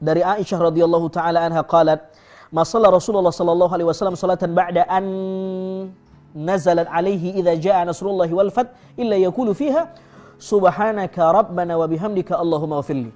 dari Aisyah radhiyallahu taala anha qalat, "Ma shalla Rasulullah sallallahu alaihi wasallam salatan ba'da an nazalat alaihi idza jaa nasrullahi wal fath illa yaqulu fiha subhanaka rabbana wa bihamdika Allahumma ighfirli."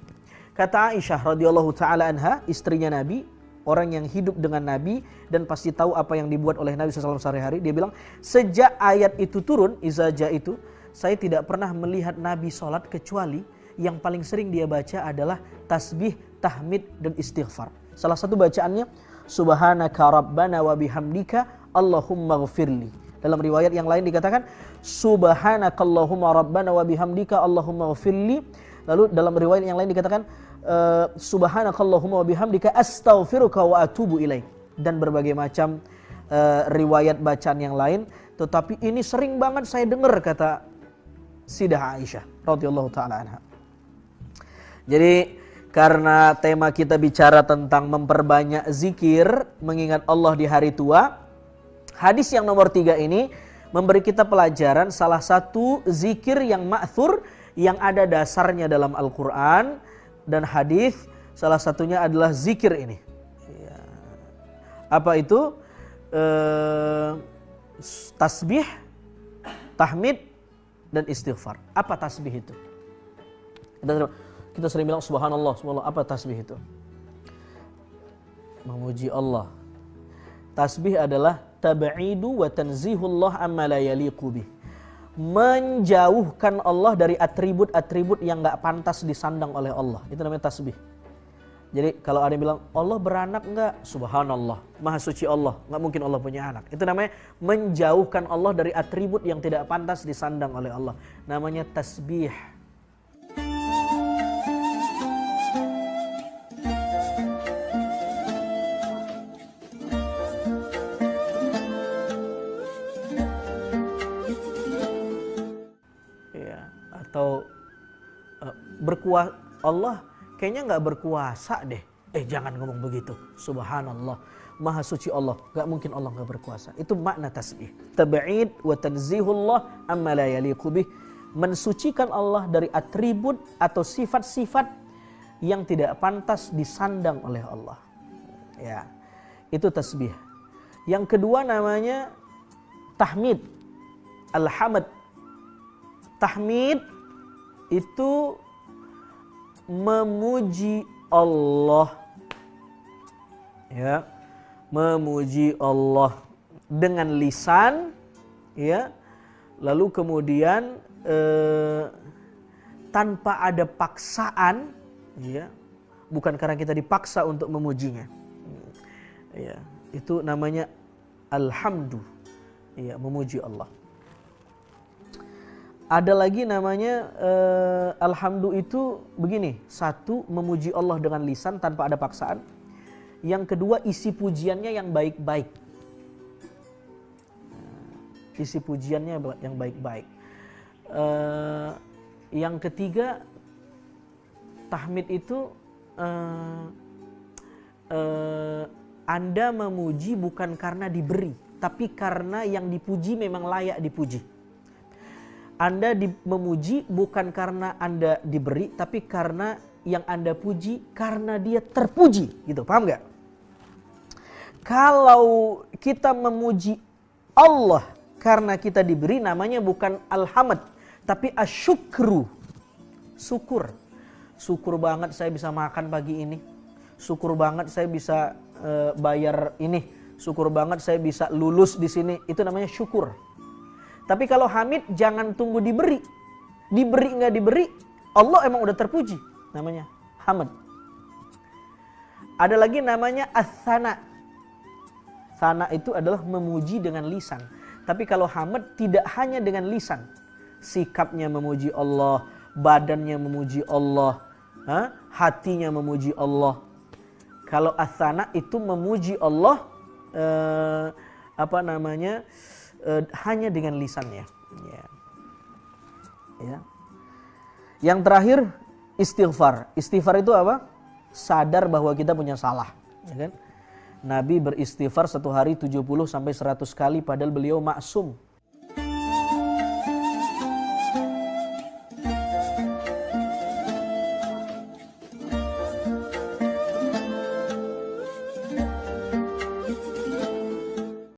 Kata Aisyah radhiyallahu taala anha, istrinya Nabi, orang yang hidup dengan Nabi dan pasti tahu apa yang dibuat oleh Nabi SAW sehari-hari, dia bilang, sejak ayat itu turun, iza jaa itu, saya tidak pernah melihat Nabi sholat kecuali yang paling sering dia baca adalah tasbih, tahmid, dan istighfar. Salah satu bacaannya, subhanaka rabbana wa bihamdika Allahumma ghafirli. Dalam riwayat yang lain dikatakan, subhanaka Allahumma rabbana wa bihamdika Allahumma ghafirli. Lalu dalam riwayat yang lain dikatakan, subhanaka Allahumma wa bihamdika astaghfiruka wa atubu ilaik. Dan berbagai macam riwayat bacaan yang lain. Tetapi ini sering banget saya dengar, kata Sayyidah Aisyah radhiyallahu taala anha. Jadi karena tema kita bicara tentang memperbanyak zikir, mengingat Allah di hari tua, hadis yang nomor 3 ini memberi kita pelajaran salah satu zikir yang ma'thur, yang ada dasarnya dalam Al-Quran dan hadis. Salah satunya adalah zikir ini. Ya. Apa itu? Tasbih, tahmid, dan istighfar. Apa tasbih itu? Kita sering bilang subhanallah, subhanallah. Apa tasbih itu? Memuji Allah. Tasbih adalah tab'idu wa tanzihullah amma la yaliqu bih. Menjauhkan Allah dari atribut-atribut yang gak pantas disandang oleh Allah. Itu namanya tasbih. Jadi kalau ada yang bilang Allah beranak enggak? Subhanallah, maha suci Allah, gak mungkin Allah punya anak. Itu namanya menjauhkan Allah dari atribut yang tidak pantas disandang oleh Allah. Namanya tasbih. Atau berkuasa Allah kayaknya nggak berkuasa deh. Jangan ngomong begitu. Subhanallah, maha suci Allah, nggak mungkin Allah nggak berkuasa. Itu makna tasbih. Tab'id wa tanzihullah amma la yaliqu bih. Mensucikan Allah dari atribut atau sifat-sifat yang tidak pantas disandang oleh Allah. Ya, itu tasbih. Yang kedua namanya tahmid. Alhamd. Tahmid itu memuji Allah, ya, memuji Allah dengan lisan, ya, lalu kemudian tanpa ada paksaan, ya, bukan karena kita dipaksa untuk memujinya, ya, itu namanya alhamdu, ya, memuji Allah. Ada lagi namanya alhamdu itu begini. Satu, memuji Allah dengan lisan tanpa ada paksaan. Yang kedua, isi pujiannya yang baik-baik. Isi pujiannya yang baik-baik. Yang ketiga, tahmid itu Anda memuji bukan karena diberi, tapi karena yang dipuji memang layak dipuji. Anda memuji bukan karena Anda diberi, tapi karena yang Anda puji karena dia terpuji, gitu. Paham nggak? Kalau kita memuji Allah karena kita diberi, namanya bukan alhamd, tapi asyukru, syukur. Syukur banget saya bisa makan pagi ini. Syukur banget saya bisa bayar ini. Syukur banget saya bisa lulus di sini. Itu namanya syukur. Tapi kalau hamid jangan tunggu diberi. Diberi nggak diberi, Allah emang udah terpuji. Namanya hamd. Ada lagi namanya as-sana. Sana itu adalah memuji dengan lisan. Tapi kalau hamd tidak hanya dengan lisan. Sikapnya memuji Allah, badannya memuji Allah, hatinya memuji Allah. Kalau as-sana itu memuji Allah hanya dengan lisannya. Ya. Yang terakhir istighfar. Istighfar itu apa? Sadar bahwa kita punya salah. Ya kan? Nabi beristighfar satu hari 70 sampai 100 kali padahal beliau maksum.